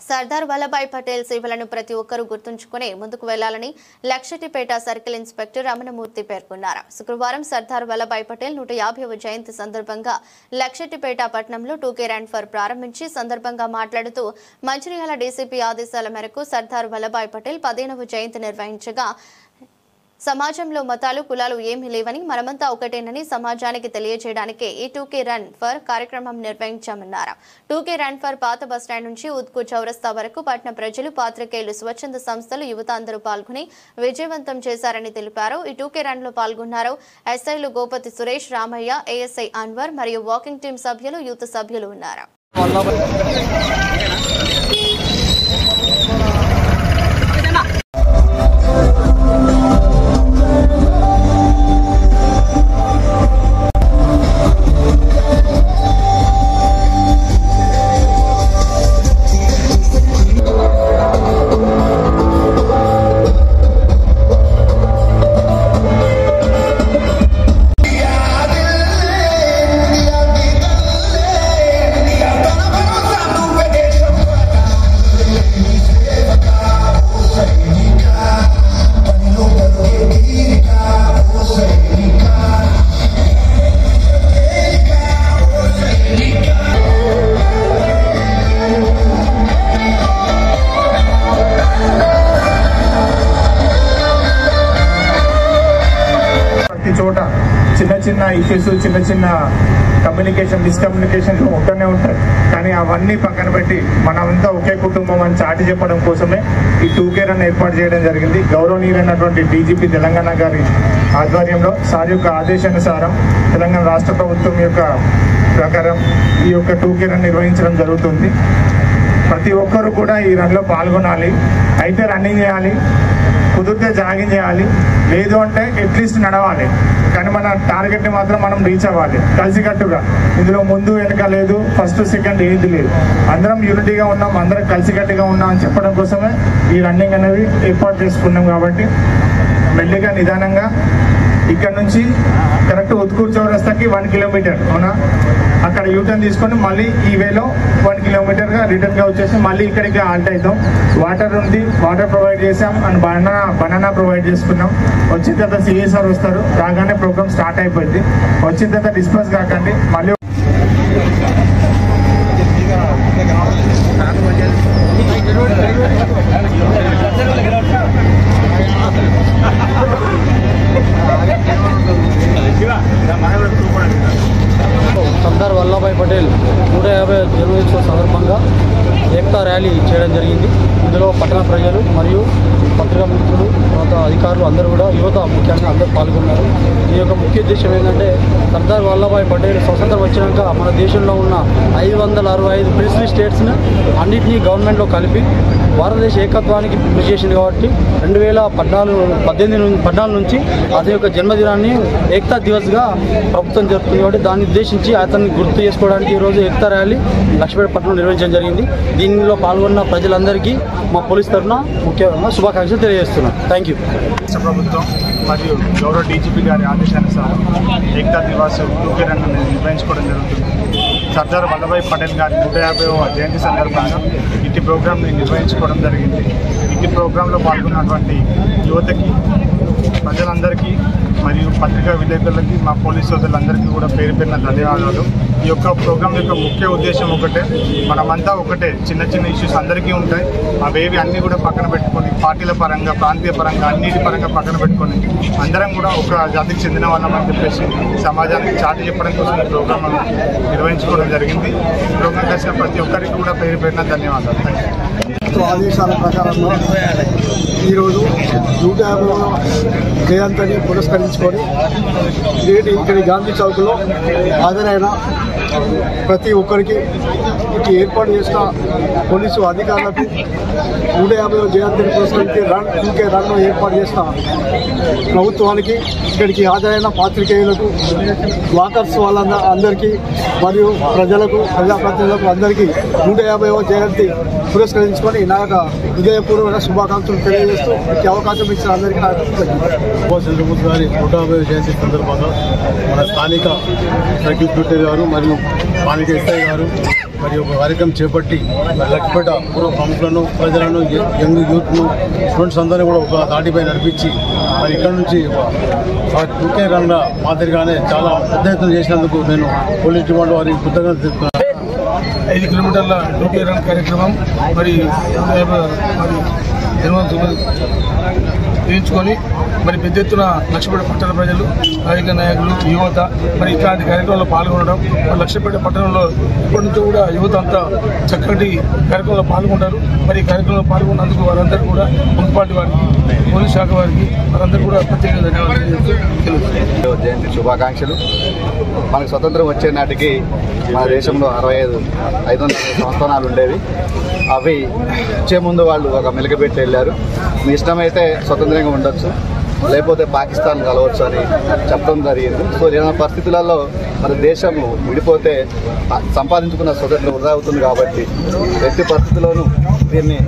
సర్దార్ వల్లభాయ్ పటేల్ సేవలను ప్రతి ఒక్కరూ గుర్తుంచుకుని ముందుకు వెళ్లాలని లక్షటిపేట సర్కిల్ ఇన్స్పెక్టర్ రమణమూర్తి పేర్కొన్నారు. శుక్రవారం సర్దార్ వల్లభాయ్ పటేల్ 150వ జయంతి సందర్భంగా లక్షటిపేట పట్టణంలో 2K రన్ ఫర్ ప్రారంభించి సందర్భంగా మాట్లాడుతూ మంచిర్యాల డీసీపీ ఆదేశాల మేరకు సర్దార్ వల్లభాయ్ పటేల్ 15వ జయంతి నిర్వహించగా సమాజంలో మతాలు కులాలు ఏమీ లేవని మనమంతా ఒకటేనని సమాజానికి తెలియజేయడానికే ఈ 2K రన్ ఫర్ కార్యక్రమం నిర్వహించామన్నారు. 2K రన్ ఫర్ పాత బస్టాండ్ నుంచి ఉద్కు చౌరస్తా వరకు పట్టణ ప్రజలు, పాత్రికేయులు, స్వచ్ఛంద సంస్థలు, యువత అందరూ పాల్గొని విజయవంతం చేశారని తెలిపారు. ఈ 2K రన్ లో పాల్గొన్నారు ఎస్ఐలు గోపతి సురేష్, రామయ్య, ఏఎస్ఐ అన్వర్ మరియు వాకింగ్ టీం సభ్యులు, యూత్ సభ్యులు ఉన్నారు. చోట చిన్న ఇష్యూస్, చిన్న కమ్యూనికేషన్ మిస్కమ్యూనికేషన్ ఉంటూనే ఉంటాయి. కానీ అవన్నీ పక్కన పెట్టి మనమంతా ఒకే కుటుంబం అని చాటి చెప్పడం కోసమే ఈ 2K రన్ ఏర్పాటు చేయడం జరిగింది. గౌరవనీయులైనటువంటి డీజీపీ తెలంగాణ గారి ఆధ్వర్యంలో సార్ యొక్క ఆదేశానుసారం తెలంగాణ రాష్ట్ర ప్రభుత్వం యొక్క ప్రకారం ఈ యొక్క 2K రన్ నిర్వహించడం జరుగుతుంది. ప్రతి ఒక్కరు కూడా ఈ రన్లో పాల్గొనాలి. అయితే రన్నింగ్ చేయాలి, కుదిరితే జాగింగ్ చేయాలి, లేదు అంటే అట్లీస్ట్ నడవాలి. కానీ మన టార్గెట్ని మాత్రం మనం రీచ్ అవ్వాలి కలిసికట్టుగా. ఇందులో ముందు వెనక లేదు, ఫస్ట్ సెకండ్ ఏది లేదు, అందరం యూనిటీగా ఉన్నాం, అందరం కలిసికట్టుగా ఉన్నాం అని చెప్పడం కోసమే ఈ రన్నింగ్ అనేది ఏర్పాటు చేసుకున్నాం. కాబట్టి మెల్లిగా నిదానంగా ఇక్కడ నుంచి కరెక్ట్ ఉత్కూరు చౌరస్తాకి 1 కిలోమీటర్ అవునా, అక్కడ యూటర్న్ తీసుకొని మళ్ళీ ఈ వేలో 1 కిలోమీటర్గా రిటర్న్గా వచ్చేసి మళ్ళీ ఇక్కడికి ఆల్ట్ అవుతాం. వాటర్ ఉంది, వాటర్ ప్రొవైడ్ చేసాం అండ్ బనానా ప్రొవైడ్ చేసుకున్నాం. వచ్చిన తర్వాత సిఎస్ఆర్ వస్తారు, రాగానే ప్రోగ్రామ్ స్టార్ట్ అయిపోయింది. వచ్చిన తర్వాత డిస్పర్స్ కాకండి. మళ్ళీ సర్దార్ వల్లభాయ్ పటేల్ 150వ జన్మదినోత్సవ సందర్భంగా ఏకతా ర్యాలీ చేయడం జరిగింది. ఇందులో పట్టణ ప్రజలు మరియు పత్రికా మిత్రులు, తర్వాత అధికారులు అందరూ కూడా, యువత ముఖ్యంగా అందరూ పాల్గొన్నారు. ఈ యొక్క ముఖ్య ఉద్దేశం ఏంటంటే సర్దార్ వల్లభాయ్ పటేల్ స్వతంత్రం వచ్చినాక మన దేశంలో ఉన్న 565 ప్రిన్స్లీ స్టేట్స్ని అన్నింటినీ గవర్నమెంట్లో కలిపి భారతదేశ ఏకత్వానికి కృషి చేసింది. కాబట్టి 2014 నుంచి అతని యొక్క జన్మదినాన్ని ఏకతా దివస్గా ప్రభుత్వం జరుపుతుంది. కాబట్టి దాన్ని ఉద్దేశించి అతన్ని గుర్తు చేసుకోవడానికి ఈరోజు ఏకతా ర్యాలీ లక్ష్మీపేట పట్టణంలో నిర్వహించడం జరిగింది. దీనిలో పాల్గొన్న ప్రజలందరికీ మా పోలీస్ తరఫున ముఖ్యంగా శుభాకాంక్షలు తెలియజేస్తున్నాను. Thank you. రాష్ట్ర ప్రభుత్వం మరియు గౌరవ డీజీపీ గారి ఆదేశానుసారం ఏకతా దివాస్ 2K రన్ నిర్వహించుకోవడం జరుగుతుంది. సర్దార్ వల్లభాయ్ పటేల్ గారి 150వ జయంతి సందర్భంగా ఇట్టి ప్రోగ్రాంని నిర్వహించుకోవడం జరిగింది. ఇట్టి ప్రోగ్రాంలో పాల్గొన్నటువంటి యువతకి, ప్రజలందరికీ మరియు పత్రికా విలేకరులకి, మా పోలీస్ సోదరులందరికీ కూడా పేరు పేరున ధన్యవాదాలు. ఈ యొక్క ప్రోగ్రాం యొక్క ముఖ్య ఉద్దేశం ఒకటే, మనమంతా ఒకటే. చిన్న ఇష్యూస్ అందరికీ ఉంటాయి, అవేవి అన్నీ కూడా పక్కన పెట్టుకొని పార్టీల పరంగా, ప్రాంతీయ పరంగా, అన్నిటి పరంగా పక్కన పెట్టుకొని అందరం కూడా ఒక జాతికి చెందిన వాళ్ళమని చెప్పేసి సమాజానికి చాటి చెప్పడం కోసం ఈ ప్రోగ్రాం నిర్వహించుకోవడం జరిగింది. ఈ ప్రోగ్రాం చేసిన ప్రతి ఒక్కరికి కూడా పేరు పేరున ధన్యవాదాలు. ఆదేశాల ప్రకారంగా ఈరోజు 150వ జయంతిని పురస్కరించుకొని ఇక్కడి గాంధీ చౌక్లో హాజరైన ప్రతి ఒక్కరికి, ఇటు ఏర్పాటు చేసిన పోలీసు అధికారులకు, 150వ జయంతిని పురస్కరించి 2K రన్ ఏర్పాటు చేసిన ప్రభుత్వానికి, ఇక్కడికి హాజరైన పాత్రికేయులకు, వాకర్స్ వాళ్ళందరికీ మరియు ప్రజలకు, ప్రజాప్రతినిధులకు అందరికీ 150వ జయంతి పురస్కరించుకొని నా యొక్క హృదయపూర్వక శుభాకాంక్షలు తెలియజేస్తూ ఈ అవకాశం ఇచ్చిన అందరికీ నాకు చంద్రబోస్ గారి 150వ జయంతి సందర్భంగా మన స్థానిక సర్కిల్ ఇన్స్పెక్టర్ గారు మరియు స్థానిక ఎస్ఐ గారు మరి ఒక కార్యక్రమం చేపట్టి లక్ష్మీపేట పూర్వ ప్రముఖులను ప్రజలను యంగ్ యూత్ను స్టూడెంట్స్ అందరినీ కూడా ఒక దాటిపై నడిపించి మరి ఇక్కడ నుంచి ఒకే రంగా మాదిరిగానే చాలా పెద్ద ఎత్తున చేసినందుకు నేను పోలీస్ డిపార్ట్మెంట్ వారికి కృతజ్ఞతలు తెలుపుతున్నాను. 5 కిలోమీటర్ల టోకే రన్ కార్యక్రమం మరి చేయించుకొని మరి పెద్ద ఎత్తున లక్షపేట పట్టణ ప్రజలు రాజకీయ నాయకులు యువత మరి ఇట్లాంటి కార్యక్రమంలో పాల్గొనడం మరి లక్షపేట పట్టణంలో ఇప్పటి నుంచి కూడా యువత అంతా చక్కటి కార్యక్రమంలో పాల్గొంటారు. మరి ఈ కార్యక్రమంలో పాల్గొన్నందుకు వారందరూ కూడా మున్సిపాలిటీ వారికి పోలీస్ శాఖ వారికి వారందరూ కూడా ప్రత్యేక ధన్యవాదాలు తెలుసు. జయంతి శుభాకాంక్షలు. మనకు స్వతంత్రం వచ్చే నాటికి మన దేశంలో 500 సంస్థానాలు ఉండేవి. అవి వచ్చే ముందు వాళ్ళు ఒక మెలికపెట్టి వెళ్ళారు. మీ ఇష్టమైతే స్వతంత్రంగా ఉండొచ్చు, లేకపోతే పాకిస్తాన్ కలవచ్చు అని చెప్పడం జరిగింది. సో ఇలాంటి పరిస్థితులలో మన దేశము విడిపోతే సంపాదించుకున్న స్వతంత్రం వృధా అవుతుంది. కాబట్టి ఎట్టి పరిస్థితుల్లోనూ దీన్ని